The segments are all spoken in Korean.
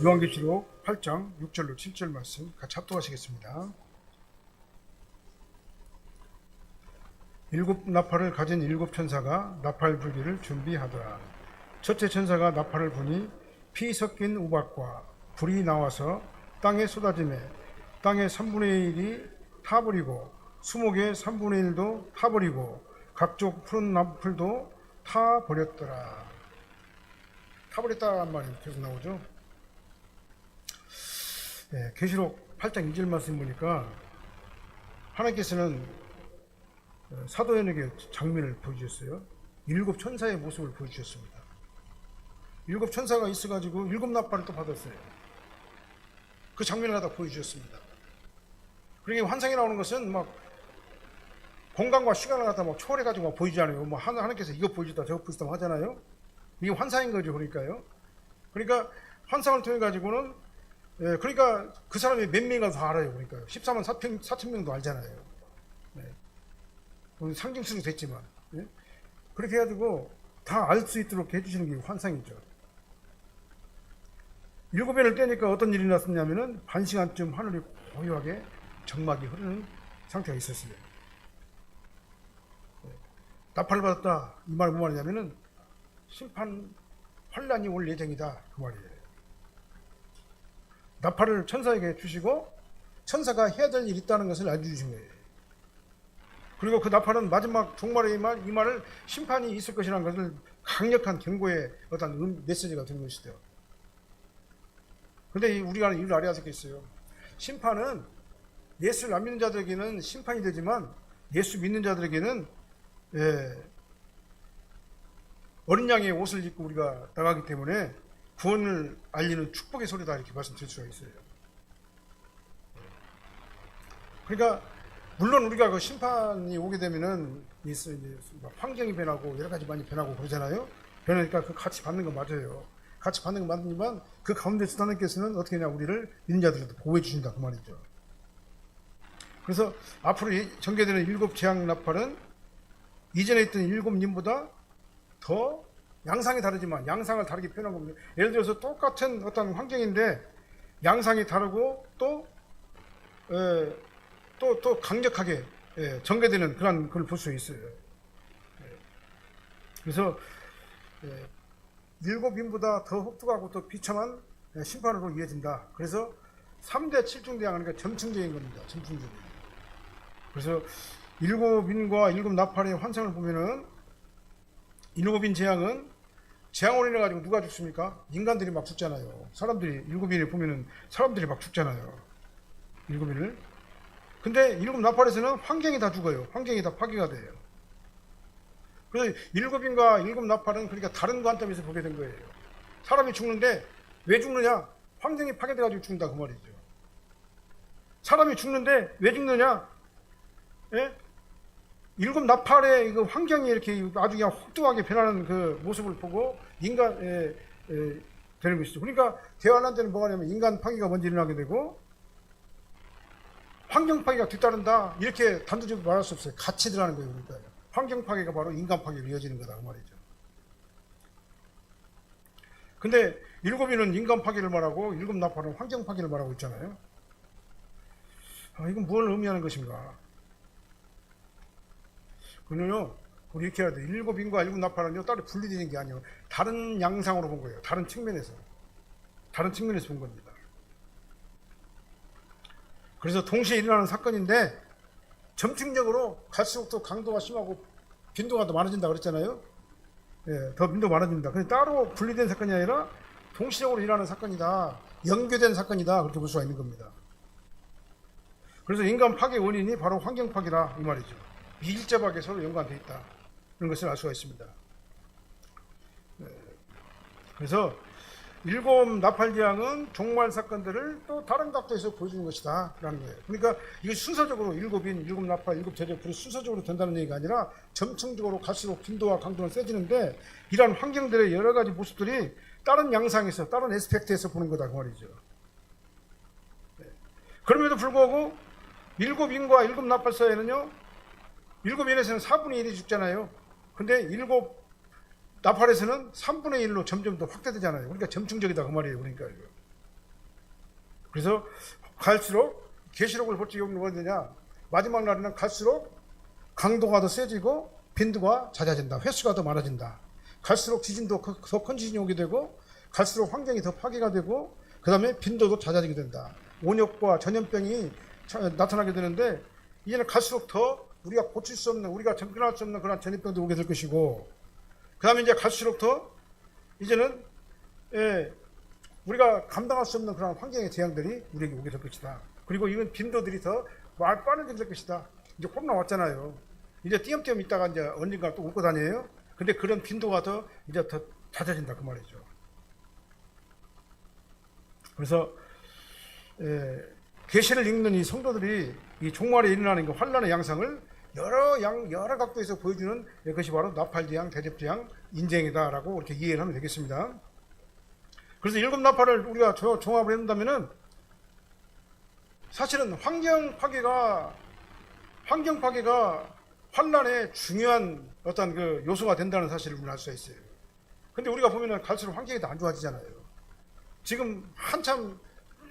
요한계시록 8장 6절로 7절 말씀 같이 합독하시겠습니다. 일곱 나팔을 가진 일곱 천사가 나팔 불기를 준비하더라. 첫째 천사가 나팔을 부니 피 섞인 우박과 불이 나와서 땅에 쏟아지매 땅의 3분의 1이 타버리고 수목의 3분의 1도 타버리고 각종 푸른 나풀도 타버렸더라. 타버렸다는 말이 계속 나오죠. 계시록 8장 2절 말씀 보니까 하나님께서는 사도연에게 장면을 보여주셨어요. 일곱 천사의 모습을 보여주셨습니다. 일곱 천사가 있어가지고 일곱 나팔을 또 받았어요. 그 장면을 하다 보여주셨습니다. 그러니까 환상이 나오는 것은 막 공간과 시간을 갖다 막 초월해가지고 막 보이잖아요. 뭐 하나님께서 이거 보여주다 저거 보여주다 하잖아요. 이게 환상인 거죠. 그러니까 환상을 통해 가지고는 그러니까 그 사람이 몇 명이가 다 알아요. 그러니까 14만 4천 명도 알잖아요. 상징수로 됐지만 그렇게 해가지고 다 알 수 있도록 해주시는 게 환상이죠. 7배를 떼니까 어떤 일이 났었냐면은 반 시간쯤 하늘이 고요하게 정막이 흐르는 상태가 있었어요. 나팔을 받았다 이 말은 무슨 말이냐면은 심판 환란이 올 예정이다 그 말이에요. 나팔을 천사에게 주시고 천사가 해야 될 일이 있다는 것을 알려주신 거예요. 그리고 그 나팔은 마지막 종말의 이 말을 심판이 있을 것이라는 것을 강력한 경고의 어떤 메시지가 되는 것이죠. 그런데 우리가 이걸 알아야 되겠어요. 심판은 예수를 안 믿는 자들에게는 심판이 되지만 예수 믿는 자들에게는 어린 양의 옷을 입고 우리가 나가기 때문에 구원을 알리는 축복의 소리다 이렇게 말씀드릴 수가 있어요. 그러니까 물론 우리가 그 심판이 오게 되면은 이제 환경이 변하고 여러 가지 많이 변하고 그러잖아요. 변하니까 그 같이 받는 건 맞아요. 같이 받는 건 맞지만 그 가운데서 하나님께서는 어떻게 하냐 우리를 믿는 자들한테 보호해 주신다 그 말이죠. 그래서 앞으로 전개되는 일곱 재앙 나팔은 이전에 있던 일곱 님보다 더 양상이 다르지만 양상을 다르게 표현한 겁니다. 예를 들어서 똑같은 어떤 환경인데 양상이 다르고 또 강력하게 전개되는 그런 걸 볼 수 있어요. 그래서 일곱 인보다 더 혹독하고 또 비참한 심판으로 이어진다. 그래서 3대 7중대항 그러니까 점층적인 겁니다. 점층적인. 그래서 일곱 인과 일곱 나팔의 환상을 보면은 일곱 인 재앙은 재앙으로 인해 가지고 누가 죽습니까? 인간들이 막 죽잖아요. 사람들이 일곱 인을 보면은 사람들이 막 죽잖아요. 일곱 인을. 근데 일곱 나팔에서는 환경이 다 죽어요. 환경이 다 파괴가 돼요. 그래서 일곱 인과 일곱 나팔은 그러니까 다른 관점에서 보게 된 거예요. 사람이 죽는데 왜 죽느냐? 환경이 파괴돼가지고 죽는다 그 말이죠. 사람이 죽는데 왜 죽느냐? 일곱 나팔의 그 환경이 이렇게 아주 그냥 혹독하게 변하는 그 모습을 보고 되는 것이죠. 그러니까 대환란 때는 뭐가 냐면 인간 파괴가 먼저 일어나게 되고 환경 파괴가 뒤따른다 이렇게 단도직입 말할 수 없어요. 같이 들어가는 거예요. 그러니까 환경 파괴가 바로 인간 파괴로 이어지는 거다 그 말이죠. 근데 일곱이는 인간 파괴를 말하고 일곱 나팔은 환경 파괴를 말하고 있잖아요. 이건 무엇을 의미하는 것인가? 그는요, 우리 이렇게 해야 돼. 일곱 인과 일곱 나팔은요, 따로 분리되는 게 아니에요. 다른 양상으로 본 거예요. 다른 측면에서 본 겁니다. 그래서 동시에 일어나는 사건인데, 점층적으로 갈수록 더 강도가 심하고 빈도가 더 많아진다 그랬잖아요. 더 빈도가 많아진다. 근데 따로 분리된 사건이 아니라 동시적으로 일어나는 사건이다. 연계된 사건이다. 그렇게 볼 수가 있는 겁니다. 그래서 인간 파괴 원인이 바로 환경 파괴다. 이 말이죠. 밀접하게 서로 연관되어 있다. 그런 것을 알 수가 있습니다. 그래서 일곱 나팔 재앙은 종말 사건들을 또 다른 각도에서 보여주는 것이다 라는 거예요. 그러니까 이게 순서적으로 일곱인, 일곱 나팔, 일곱 대접으로 순서적으로 된다는 얘기가 아니라 점층적으로 갈수록 빈도와 강도는 세지는데 이러한 환경들의 여러 가지 모습들이 다른 양상에서 다른 에스펙트에서 보는 거다 그 말이죠. 그럼에도 불구하고 일곱인과 일곱 나팔 사이에는요, 일곱 인에서는 4분의 1이 죽잖아요. 근데 일곱 나팔에서는 3분의 1로 점점 더 확대되잖아요. 그러니까 점층적이다 그 말이에요. 그러니까 그래서 갈수록 계시록을 볼 적이 없는 거냐, 마지막 날에는 갈수록 강도가 더 세지고 빈도가 잦아진다. 횟수가 더 많아진다. 갈수록 지진도 더 큰 지진이 오게 되고 갈수록 환경이 더 파괴가 되고 그 다음에 빈도도 잦아지게 된다. 온역과 전염병이 나타나게 되는데 이제는 갈수록 더 우리가 고칠 수 없는, 우리가 접근할 수 없는 그런 전염병도 오게 될 것이고 그 다음에 이제 갈수록 더 이제는 우리가 감당할 수 없는 그런 환경의 재앙들이 우리에게 오게 될 것이다. 그리고 이건 빈도들이 더 빠르게 될 것이다. 이제 코로나 왔잖아요. 이제 띄엄띄엄 있다가 이제 언젠가 또 올 거 아니에요? 근데 그런 빈도가 이제 더 잦아진다 그 말이죠. 그래서 계시를 읽는 이 성도들이 이 종말에 일어나는 그 환란의 양상을 여러 각도에서 보여주는 것이 바로 나팔재앙, 대접재앙, 인쟁이다라고 이렇게 이해를 하면 되겠습니다. 그래서 일곱 나팔을 우리가 종합을 해본다면은 사실은 환경 파괴가 환란의 중요한 어떤 그 요소가 된다는 사실을 우리는 알 수가 있어요. 근데 우리가 보면은 갈수록 환경이 더 안 좋아지잖아요. 지금 한참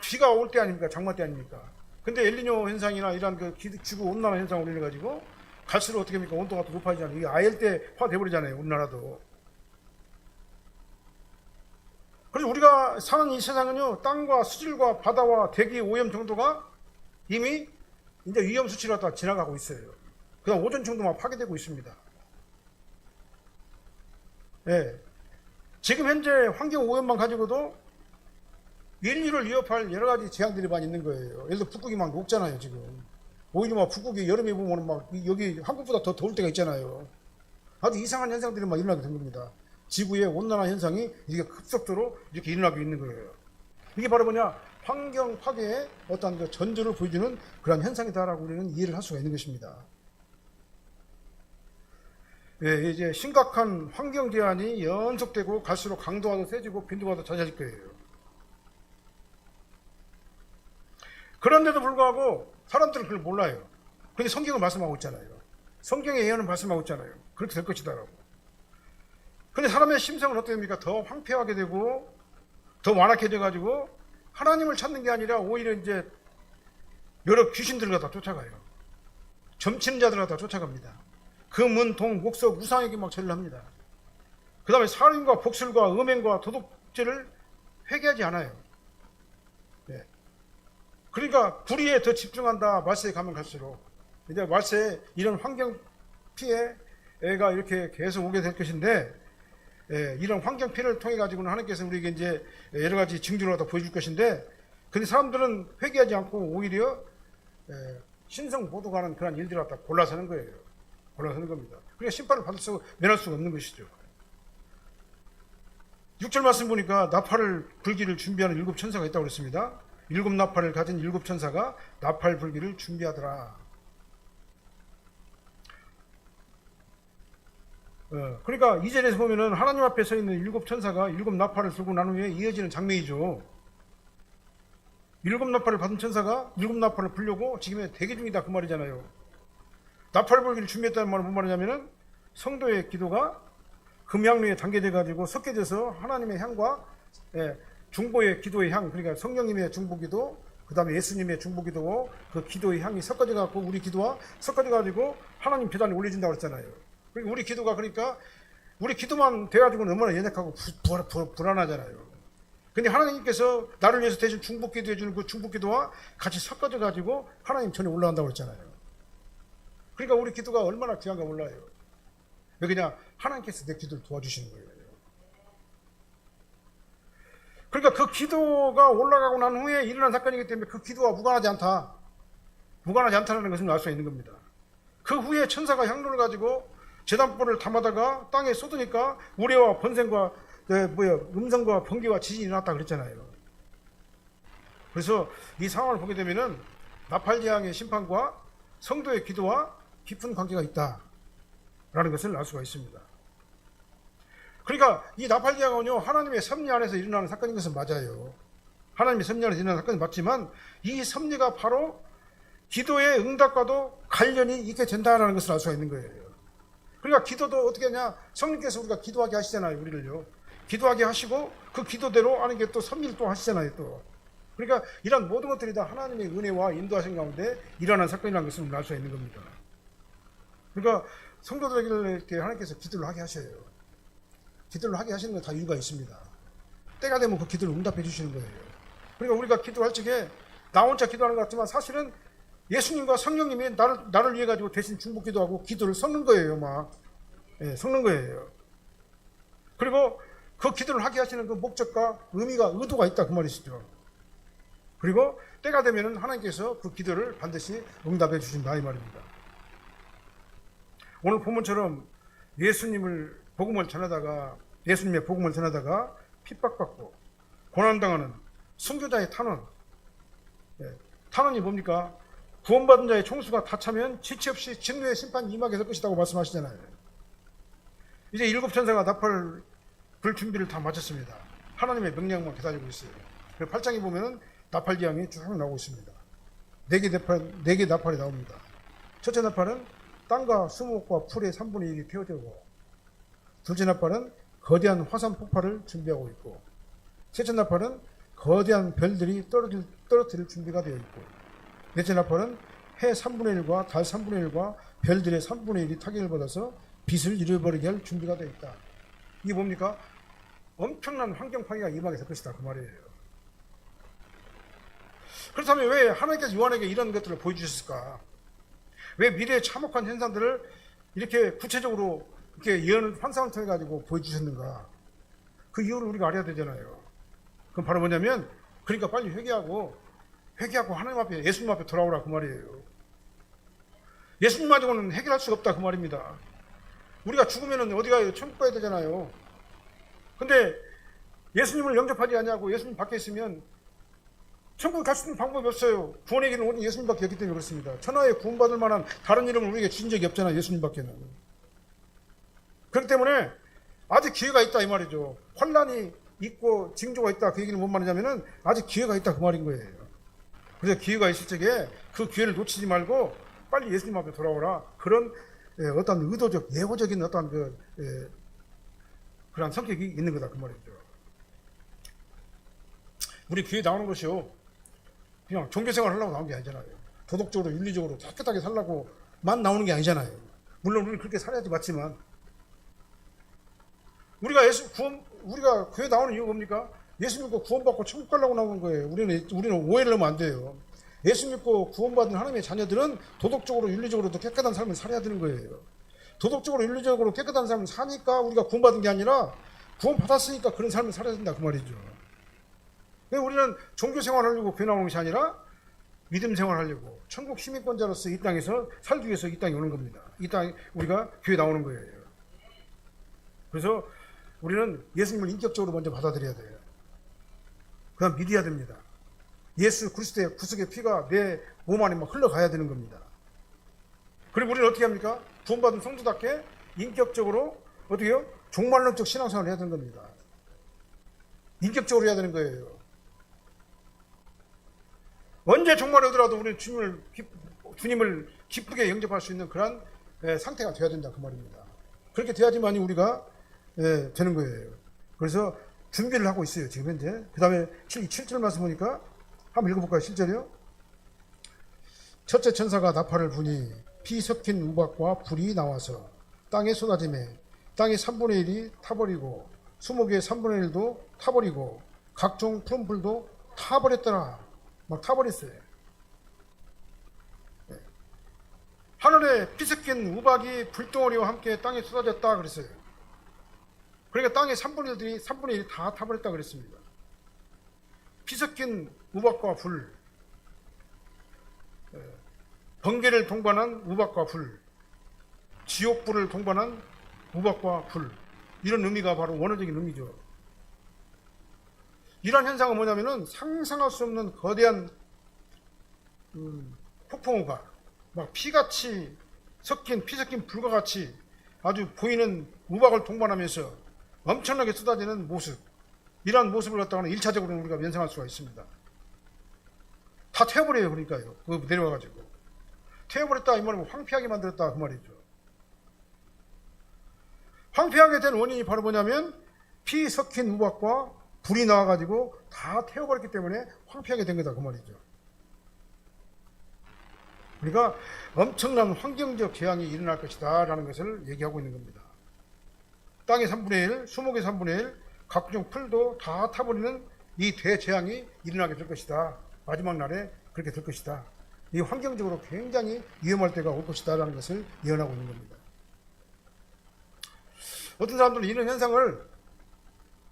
비가 올 때 아닙니까? 장마 때 아닙니까? 근데 엘니뇨 현상이나 이런 그 지구 온난화 현상을 인해 가지고 갈수록 어떻게 합니까? 온도가 더 높아지잖아요. 이게 아열대화 돼버리잖아요. 우리나라도. 그래서 우리가 사는 이 세상은요, 땅과 수질과 바다와 대기 오염 정도가 이미 이제 위험 수치로 다 지나가고 있어요. 그다음 오존 정도만 파괴되고 있습니다. 예. 지금 현재 환경 오염만 가지고도 인류를 위협할 여러 가지 재앙들이 많이 있는 거예요. 예를 들어 북극이 막 녹잖아요, 지금. 오히려 막 북극이 여름에 보면 막 여기 한국보다 더 더울 때가 있잖아요. 아주 이상한 현상들이 막 일어나게 된 겁니다. 지구의 온난화 현상이 이렇게 급속도로 이렇게 일어나고 있는 거예요. 이게 바로 뭐냐? 환경 파괴의 어떤 그 전조를 보여주는 그런 현상이다라고 우리는 이해를 할 수가 있는 것입니다. 예, 이제 심각한 환경 제한이 연속되고 갈수록 강도가 더 세지고 빈도가 더 잦아질 거예요. 그런데도 불구하고 사람들은 그걸 몰라요. 근데 성경은 말씀하고 있잖아요. 성경의 예언은 말씀하고 있잖아요. 그렇게 될 것이다라고. 근데 사람의 심성은 어떻게 됩니까? 더 황폐하게 되고 더 완악해 져가지고 하나님을 찾는 게 아니라 오히려 이제 여러 귀신들을 갖다 쫓아가요. 점치는 자들을 갖다 쫓아갑니다. 금은, 동, 목석, 우상에게 막 절을 합니다. 그 다음에 살인과 복술과 음행과 도둑질을 회개하지 않아요. 네. 그러니까 불의에 더 집중한다. 말세에 가면 갈수록. 이제 말세에 이런 환경 피해가 이렇게 계속 오게 될 것인데, 이런 환경 피해를 통해 가지고는 하나님께서 우리에게 이제 여러 가지 징조를 갖다 보여줄 것인데, 근데 사람들은 회개하지 않고 오히려 신성 보도가는 그런 일들을 갖다 골라서는 거예요. 골라서는 겁니다. 그러니까 심판을 면할 수가 없는 것이죠. 6절 말씀 보니까 나팔을 불기를 준비하는 7 천사가 있다고 그랬습니다. 7 나팔을 가진 7 천사가 나팔 불기를 준비하더라. 그러니까 2절에서 보면은 하나님 앞에 서 있는 7 천사가 7 나팔을 들고 난 후에 이어지는 장면이죠. 7 나팔을 받은 천사가 7 나팔을 불려고 지금 대기 중이다 그 말이잖아요. 나팔 불기를 준비했다는 말은 뭔 말이냐면은 성도의 기도가 금향로에 담겨져 가지고 섞여져서 하나님의 향과 중보의 기도의 향, 그러니까 성령님의 중보기도, 그 다음에 예수님의 중보기도, 그 기도의 향이 섞어져 갖고 우리 기도와 섞어져 가지고 하나님 비단에 올려진다고 그랬잖아요. 그러니까 우리 기도가, 그러니까 우리 기도만 돼가지고는 얼마나 연약하고 불안하잖아요. 근데 하나님께서 나를 위해서 대신 중보기도 해주는 그 중보기도와 같이 섞어져 가지고 하나님 전에 올라간다고 그랬잖아요. 그러니까 우리 기도가 얼마나 귀한가 몰라요. 왜 그냥 하나님께서 내 기도를 도와주시는 거예요. 그러니까 그 기도가 올라가고 난 후에 일어난 사건이기 때문에 그 기도와 무관하지 않다. 무관하지 않다는 것을 알 수 있는 겁니다. 그 후에 천사가 향로를 가지고 제단불을 담아다가 땅에 쏟으니까 우레와 번생과 음성과 번개와 지진이 일어났다 그랬잖아요. 그래서 이 상황을 보게 되면은 나팔재앙의 심판과 성도의 기도와 깊은 관계가 있다라는 것을 알 수가 있습니다. 그러니까 이 나팔재앙은요, 하나님의 섭리 안에서 일어나는 사건인 것은 맞아요. 하나님의 섭리 안에서 일어나는 사건이 맞지만 이 섭리가 바로 기도의 응답과도 관련이 있게 된다는 것을 알 수가 있는 거예요. 그러니까 기도도 어떻게 하냐, 성령께서 우리가 기도하게 하시잖아요. 우리를요 기도하게 하시고 그 기도대로 하는 게 또 섭리를 또 하시잖아요. 또 그러니까 이런 모든 것들이 다 하나님의 은혜와 인도하신 가운데 일어난 사건이라는 것을 알 수가 있는 겁니다. 그러니까 성도들에게 이렇게 하나님께서 기도를 하게 하셔요. 기도를 하게 하시는 건 다 이유가 있습니다. 때가 되면 그 기도를 응답해 주시는 거예요. 그러니까 우리가 기도할 적에 나 혼자 기도하는 것 같지만 사실은 예수님과 성령님이 나를 위해 가지고 대신 중보 기도하고 기도를 섞는 거예요. 막 섞는 거예요. 그리고 그 기도를 하게 하시는 그 목적과 의미가 의도가 있다 그 말이시죠. 그리고 때가 되면은 하나님께서 그 기도를 반드시 응답해 주신다 이 말입니다. 오늘 본문처럼 예수님의 복음을 전하다가 핍박받고 고난당하는 순교자의 탄원. 탄원이 뭡니까? 구원받은 자의 총수가 다 차면 지체 없이 진노의 심판이 임하게 될 것이라고 말씀하시잖아요. 이제 7 천사가 나팔 불 준비를 다 마쳤습니다. 하나님의 명령만 기다리고 있어요. 8장에 보면은 나팔 기향이 쭉 나오고 있습니다. 4개 나팔이 나옵니다. 첫째 나팔은 땅과 수목과 풀의 3분의 1이 태워지고, 둘째 나팔은 거대한 화산 폭발을 준비하고 있고, 셋째 나팔은 거대한 별들이 떨어뜨릴 준비가 되어 있고, 넷째 나팔은 해 3분의 1과 달 3분의 1과 별들의 3분의 1이 타격을 받아서 빛을 잃어버리게 할 준비가 되어 있다. 이게 뭡니까? 엄청난 환경 파괴가 임하게 될 것이다 그 말이에요. 그렇다면 왜 하나님께서 요한에게 이런 것들을 보여주셨을까? 왜 미래의 참혹한 현상들을 이렇게 구체적으로 이렇게 예언을 환상을 통해 가지고 보여주셨는가? 그 이유를 우리가 알아야 되잖아요. 그럼 바로 뭐냐면, 그러니까 빨리 회개하고 하나님 앞에, 예수님 앞에 돌아오라 그 말이에요. 예수님 가지고는 해결할 수가 없다 그 말입니다. 우리가 죽으면 어디 가요? 천국 가야 되잖아요. 근데 예수님을 영접하지 않냐고 예수님 밖에 있으면 천국에 갈 수 있는 방법이 없어요. 구원의 길은 오직 예수님밖에 없기 때문에 그렇습니다. 천하에 구원받을 만한 다른 이름을 우리에게 주신 적이 없잖아요. 예수님밖에는. 그렇기 때문에 아직 기회가 있다 이 말이죠. 환난이 있고 징조가 있다 그 얘기는 뭔 말이냐면은 아직 기회가 있다 그 말인 거예요. 그래서 기회가 있을 적에 그 기회를 놓치지 말고 빨리 예수님 앞에 돌아오라. 그런 어떤 의도적 예고적인 어떤 그런 성격이 있는 거다 그 말이죠. 우리 교회 나오는 것이요, 그냥 종교생활 하려고 나온 게 아니잖아요. 도덕적으로 윤리적으로 깨끗하게 살라고만 나오는 게 아니잖아요. 물론 우리는 그렇게 살아야지 맞지만, 우리가 교회 나오는 이유가 뭡니까? 예수 믿고 구원받고 천국 가려고 나오는 거예요. 우리는 오해를 하면 안 돼요. 예수 믿고 구원받은 하나님의 자녀들은 도덕적으로 윤리적으로도 깨끗한 삶을 살아야 되는 거예요. 도덕적으로 윤리적으로 깨끗한 삶을 사니까 우리가 구원받은 게 아니라 구원받았으니까 그런 삶을 살아야 된다 그 말이죠. 우리는 종교 생활하려고 교회 나오는 것이 아니라 믿음 생활하려고 천국 시민권자로서 이 땅에서 살기 위해서 이 땅에 오는 겁니다. 이 땅에 우리가 교회 나오는 거예요. 그래서 우리는 예수님을 인격적으로 먼저 받아들여야 돼요. 그 다음 믿어야 됩니다. 예수 그리스도의 구속의 피가 내 몸 안에 막 흘러가야 되는 겁니다. 그리고 우리는 어떻게 합니까? 구원받은 성도답게 인격적으로 어떻게 해요? 종말론적 신앙생활을 해야 되는 겁니다. 인격적으로 해야 되는 거예요. 언제 종말에 오더라도 우리는 주님을 기쁘게 영접할 수 있는 그런 상태가 되어야 된다 그 말입니다. 그렇게 돼야지만이 우리가 되는 거예요. 그래서 준비를 하고 있어요 지금 현재. 그 다음에 7절 말씀 보니까 한번 읽어볼까요? 7절이요. 첫째 천사가 나팔을 부니 피 섞인 우박과 불이 나와서 땅에 쏟아지매 땅의 3분의 1이 타버리고 수목의 3분의 1도 타버리고 각종 푸른 풀도 타버렸더라. 막 타버렸어요. 하늘에 피 섞인 우박이 불덩어리와 함께 땅에 쏟아졌다 그랬어요. 그러니까 땅의 3분의 1이 다 타버렸다 그랬습니다. 피 섞인 우박과 불, 번개를 동반한 우박과 불, 지옥불을 동반한 우박과 불, 이런 의미가 바로 원어적인 의미죠. 이런 현상은 뭐냐면은 상상할 수 없는 거대한 폭풍우가 막 피같이 피 섞인 불과 같이 아주 보이는 우박을 동반하면서 엄청나게 쏟아지는 모습, 이러한 모습을 갖다가는 1차적으로 우리가 연상할 수가 있습니다. 다 태워버려요. 그러니까요. 그거 내려와가지고 태워버렸다 이 말은 황폐하게 만들었다 그 말이죠. 황폐하게 된 원인이 바로 뭐냐면 피 섞인 우박과 불이 나와가지고 다 태워버렸기 때문에 황폐하게 된 거다 그 말이죠. 그러니까 엄청난 환경적 재앙이 일어날 것이다 라는 것을 얘기하고 있는 겁니다. 땅의 3분의 1, 수목의 3분의 1, 각종 풀도 다 타버리는 이 대재앙이 일어나게 될 것이다. 마지막 날에 그렇게 될 것이다. 이 환경적으로 굉장히 위험할 때가 올 것이다 라는 것을 예언하고 있는 겁니다. 어떤 사람들은 이런 현상을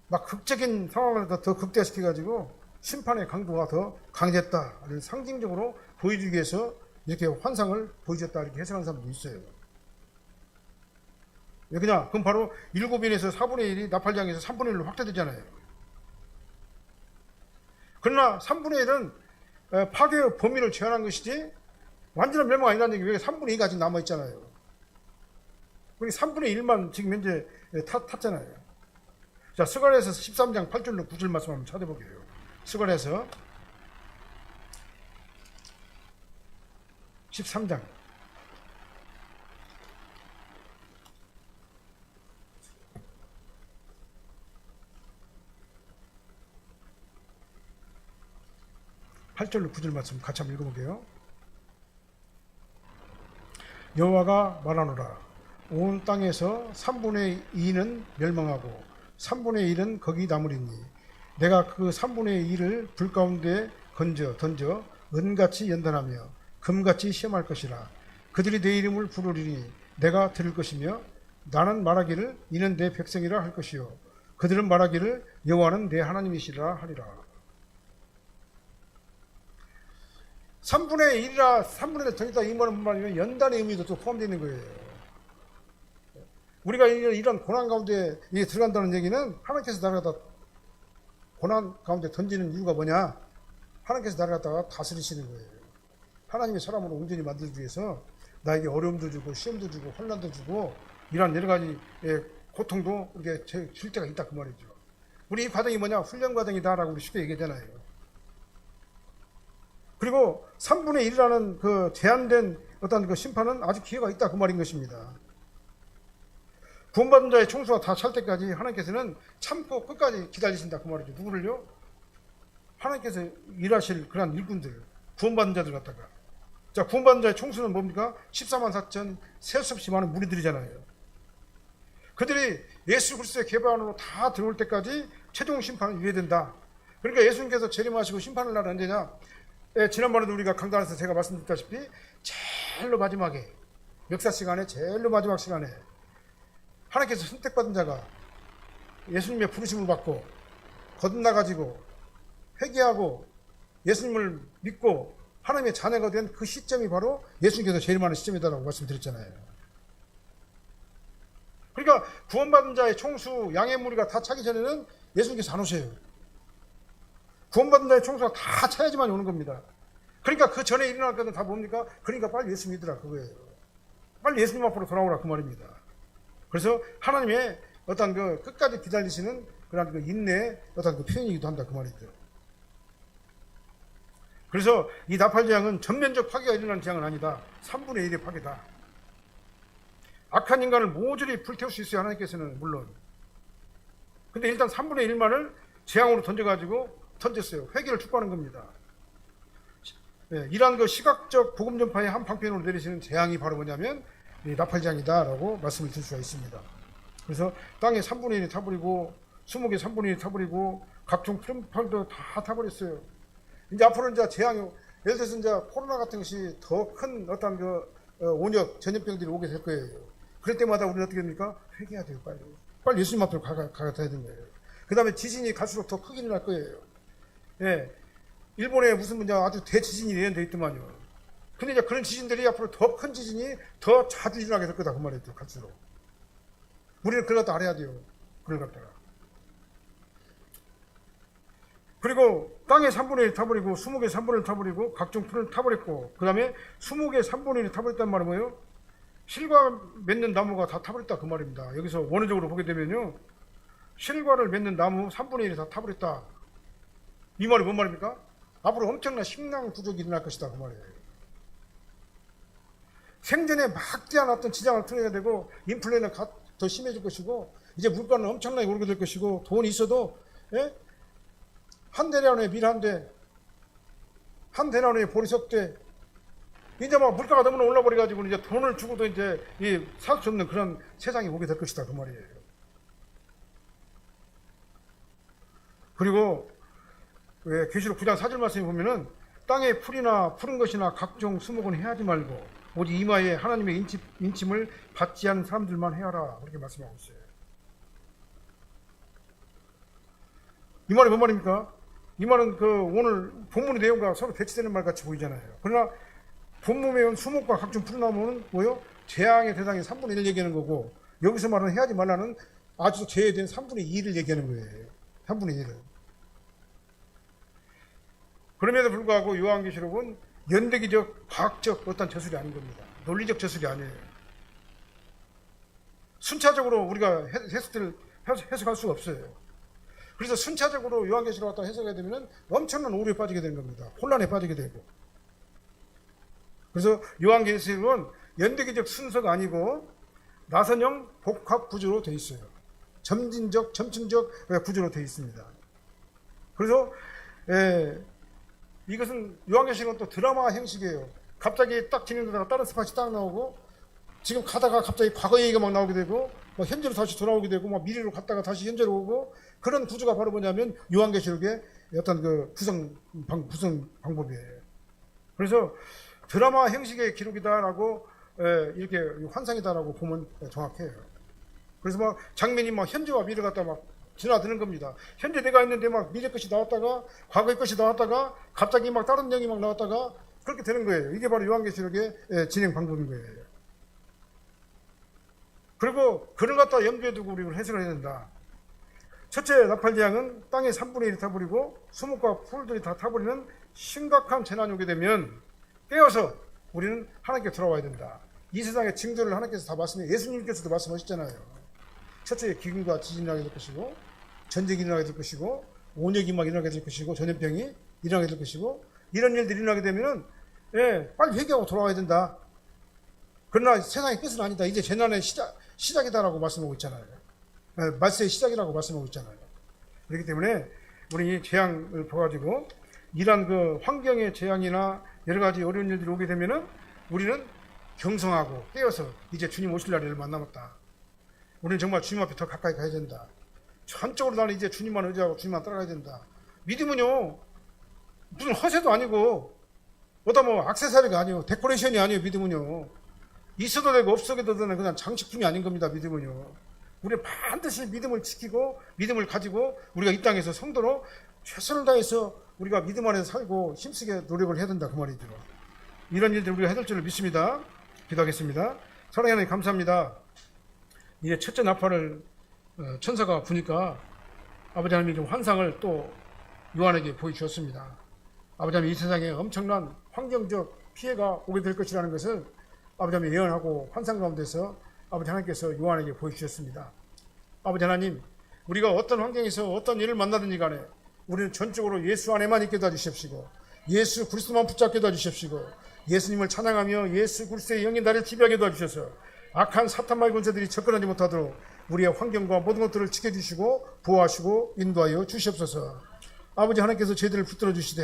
막 극적인 상황을 더 극대화시켜가지고 심판의 강도가 더 강해졌다. 상징적으로 보여주기 위해서 이렇게 환상을 보여줬다. 이렇게 해석하는 사람도 있어요. 왜 그냥? 그럼 바로 7인에서 4분의 1이 나팔장에서 3분의 1로 확대되잖아요. 그러나 3분의 1은 파괴의 범위를 제한한 것이지 완전한 멸망 아니라는 얘기. 왜 3분의 2가 아직 남아있잖아요. 우리 3분의 1만 지금 현재 탔잖아요. 자, 스가랴서 13장 8절로 9절 말씀 한번 찾아볼게요. 스가랴서 13장 8절로 9절 말씀 같이 한번 읽어볼게요. 여호와가 말하노라. 온 땅에서 3분의 2는 멸망하고 3분의 1은 거기 남으리니 내가 그 3분의 1을 불 가운데 던져 은같이 연단하며 금같이 시험할 것이라. 그들이 내 이름을 부르리니 내가 들을 것이며 나는 말하기를 이는 내 백성이라 할 것이요 그들은 말하기를 여호와는 내 하나님이시라 하리라. 3분의 1이라 3분의 1 던졌다 이 말은 연단의 의미도 또 포함되어 있는 거예요. 우리가 이런 고난 가운데 들어간다는 얘기는 하나님께서 나를 갖다 고난 가운데 던지는 이유가 뭐냐? 하나님께서 나를 갖다가 다스리시는 거예요. 하나님의 사람으로 온전히 만들기 위해서 나에게 어려움도 주고 시험도 주고 혼란도 주고 이런 여러 가지 고통도 이렇게 줄 때가 있다 그 말이죠. 우리 이 과정이 뭐냐? 훈련 과정이다라고 우리 쉽게 얘기하잖아요. 그리고 3분의 1이라는 그 제한된 어떤 그 심판은 아직 기회가 있다 그 말인 것입니다. 구원받은 자의 총수가 다 찰 때까지 하나님께서는 참고 끝까지 기다리신다 그 말이죠. 누구를요? 하나님께서 일하실 그런 일꾼들, 구원받은 자들 갖다가. 자, 구원받은 자의 총수는 뭡니까? 14만 4천 셀 수 없이 많은 무리들이잖아요. 그들이 예수 그리스도의 계보 안으로 다 들어올 때까지 최종 심판은 유예된다. 그러니까 예수님께서 재림하시고 심판을 날 언제냐? 지난번에도 우리가 강단에서 제가 말씀드렸다시피 제일로 마지막에 역사 시간에 제일로 마지막 시간에 하나님께서 선택받은 자가 예수님의 부르심을 받고 거듭나가지고 회개하고 예수님을 믿고 하나님의 자녀가 된 그 시점이 바로 예수님께서 제일 많은 시점이다라고 말씀드렸잖아요. 그러니까 구원받은 자의 총수 양의 무리가 다 차기 전에는 예수님께서 안 오세요. 구원받은 자의 총수가 다 차야지만 오는 겁니다. 그러니까 그 전에 일어날 것은 다 뭡니까? 그러니까 빨리 예수 믿으라 그거예요. 빨리 예수님 앞으로 돌아오라 그 말입니다. 그래서 하나님의 어떤 그 끝까지 기다리시는 그런 그 인내의 어떤 그 표현이기도 한다 그 말이죠. 그래서 이 나팔 재앙은 전면적 파괴가 일어나는 재앙은 아니다. 3분의 1의 파괴다. 악한 인간을 모조리 불태울 수 있어요. 하나님께서는 물론. 근데 일단 3분의 1만을 재앙으로 던졌어요. 회개를 축복하는 겁니다. 이러한 그 시각적 복음 전파의 한 방편으로 내리시는 재앙이 바로 뭐냐면 나팔장이다라고 말씀을 드릴 수가 있습니다. 그래서 땅에 3분의 1이 타버리고 수목에 3분의 1이 타버리고 각종 풀도 다 타버렸어요. 이제 앞으로 이제 재앙이 예를 들어서 이제 코로나 같은 것이 더 큰 어떤 그 온역 전염병들이 오게 될 거예요. 그럴 때마다 우리는 어떻게 됩니까? 회개해야 돼요. 빨리 예수님 앞으로 가야 되는 거예요. 그 다음에 지진이 갈수록 더 크게 일어날 거예요. 예. 일본에 무슨 문제 아주 대지진이 예언되어 있더만요. 근데 이제 그런 지진들이 앞으로 더 큰 지진이 더 자주 일어나게 될 거다 그 말이죠. 갈수록 우리는 그걸 갖다 알아야 돼요. 그걸 갖다가. 그리고 땅에 3분의 1 타버리고 수목에 3분의 1 타버리고 각종 풀을 타버렸고 그 다음에 수목에 3분의 1이 타버렸단 말은 뭐예요? 실과 맺는 나무가 다 타버렸다 그 말입니다. 여기서 원어적으로 보게 되면요, 실과를 맺는 나무 3분의 1이 다 타버렸다. 이 말이 뭔 말입니까? 앞으로 엄청난 식량 부족이 일어날 것이다 그 말이에요. 생전에 막대한 어떤 지장을 틀어야 되고 인플레는 더 심해질 것이고 이제 물가는 엄청나게 오르게 될 것이고 돈이 있어도 한 대량의 밀 한 대, 한 대량의 보리석대. 이제 막 물가가 너무나 올라버려가지고 이제 돈을 주고도 이제 살 수 없는 그런 세상이 오게 될 것이다 그 말이에요. 그리고 왜 계시록 9장 4절 말씀에 보면은 땅에 풀이나 푸른 것이나 각종 수목은 해하지 말고 오직 이마에 하나님의 인침을 받지 않은 사람들만 해하라 그렇게 말씀하고 있어요. 이 말이 뭔 말입니까? 이 말은 그 오늘 본문의 내용과 서로 대치되는 말 같이 보이잖아요. 그러나 본문에 온 수목과 각종 푸른 나무는 뭐요? 재앙의 대상의 3분의 1 얘기하는 거고 여기서 말하는 해하지 말라는 아주 제외된 3분의 2를 얘기하는 거예요. 3분의 1을. 그럼에도 불구하고 요한계시록은 연대기적, 과학적 어떤 저술이 아닌 겁니다. 논리적 저술이 아니에요. 순차적으로 우리가 해석할 수가 없어요. 그래서 순차적으로 요한계시록 갖다 해석해야 되면 엄청난 오류에 빠지게 되는 겁니다. 혼란에 빠지게 되고. 그래서 요한계시록은 연대기적 순서가 아니고 나선형 복합 구조로 되어 있어요. 점진적, 점층적 구조로 되어 있습니다. 그래서 이것은 요한계시록은 또 드라마 형식이에요. 갑자기 딱 진행되다가 다른 스팟이 딱 나오고 지금 가다가 갑자기 과거 얘기가 막 나오게 되고 막 현재로 다시 돌아오게 되고 막 미래로 갔다가 다시 현재로 오고 그런 구조가 바로 뭐냐면 요한계시록의 어떤 그 구성 방법이에요. 그래서 드라마 형식의 기록이다라고 이렇게 환상이다라고 보면 정확해요. 그래서 막 장면이 막 현재와 미래 갖다 막 지나드는 겁니다. 현재 내가 있는데 막 미래 것이 나왔다가 과거의 것이 나왔다가 갑자기 막 다른 내용이 막 나왔다가 그렇게 되는 거예요. 이게 바로 요한계시록의 진행 방법인 거예요. 그리고 그를 갖다 염두에 두고 우리가 해석을 해야 된다. 첫째, 나팔재앙은 땅의 3분의 1이 타버리고 수목과 풀들이 다 타버리는 심각한 재난이 오게 되면 깨어서 우리는 하나님께 돌아와야 된다. 이 세상의 징조를 하나님께서 다 예수님께서도 말씀하셨잖아요. 첫째, 기근과 지진이 일어나게 될 것이고 전쟁이 일어나게 될 것이고 온역이 막 일어나게 될 것이고 전염병이 일어나게 될 것이고 이런 일들이 일어나게 되면은 빨리 회개하고 돌아와야 된다. 그러나 세상의 끝은 아니다. 이제 재난의 시작이다라고 말씀하고 있잖아요. 말세의 시작이라고 말씀하고 있잖아요. 그렇기 때문에 우리 재앙을 봐가지고 이러한 그 환경의 재앙이나 여러 가지 어려운 일들이 오게 되면은 우리는 경성하고 깨어서 이제 주님 오실 날을 만남았다. 우리는 정말 주님 앞에 더 가까이 가야 된다. 전적으로 나는 이제 주님만 의지하고 주님만 따라가야 된다. 믿음은요 무슨 허세도 아니고 뭐다 뭐 액세서리가 아니에요. 데코레이션이 아니에요. 믿음은요 있어도 되고 없어도 되는 그냥 장식품이 아닌 겁니다. 믿음은요 우리는 반드시 믿음을 지키고 믿음을 가지고 우리가 이 땅에서 성도로 최선을 다해서 우리가 믿음 안에서 살고 힘쓰게 노력을 해야 된다 그 말이죠. 이런 일들 우리가 해야 될 줄을 믿습니다. 기도하겠습니다. 사랑하는 하나님 감사합니다. 이제 첫째 나팔을 천사가 부니까 아버지 하나님이 좀 환상을 또 요한에게 보여주셨습니다. 아버지 하나님 이 세상에 엄청난 환경적 피해가 오게 될 것이라는 것을 아버지 하나님 예언하고 환상 가운데서 아버지 하나님께서 요한에게 보여주셨습니다. 아버지 하나님 우리가 어떤 환경에서 어떤 일을 만나든지 간에 우리는 전적으로 예수 안에만 있게 도와주십시고 예수 그리스도만 붙잡게 도와주십시고 예수님을 찬양하며 예수 그리스도의 영이 나를 지배하게 도와주셔서 악한 사탄마의 군세들이 접근하지 못하도록 우리의 환경과 모든 것들을 지켜주시고 보호하시고 인도하여 주시옵소서. 아버지 하나님께서 저희들을 붙들어 주시되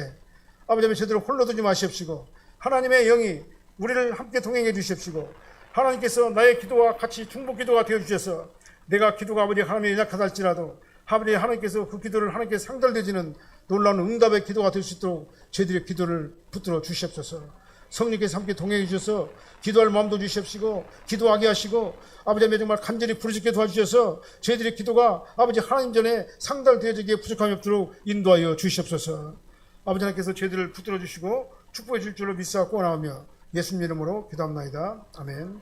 아버지 하나님 저희들을 홀로 두지 마시옵시고 하나님의 영이 우리를 함께 동행해 주시옵시고 하나님께서 나의 기도와 같이 중보 기도가 되어 주셔서 내가 기도가 아버지 하나님의 연약하다 할지라도 아버지 하나님께서 그 기도를 하나님께 상달되지는 놀라운 응답의 기도가 될 수 있도록 저희들의 기도를 붙들어 주시옵소서. 성령께서 함께 동행해 주셔서 기도할 마음도 주시옵시고 기도하게 하시고 아버지 하나님 정말 간절히 부르짖게 도와주셔서 저희들의 기도가 아버지 하나님 전에 상달되어지기에 부족함이 없도록 인도하여 주시옵소서. 아버지 하나님께서 저희들을 붙들어 주시고 축복해 줄 줄로 믿사옵고 나오며 예수님 이름으로 기도합나이다. 아멘.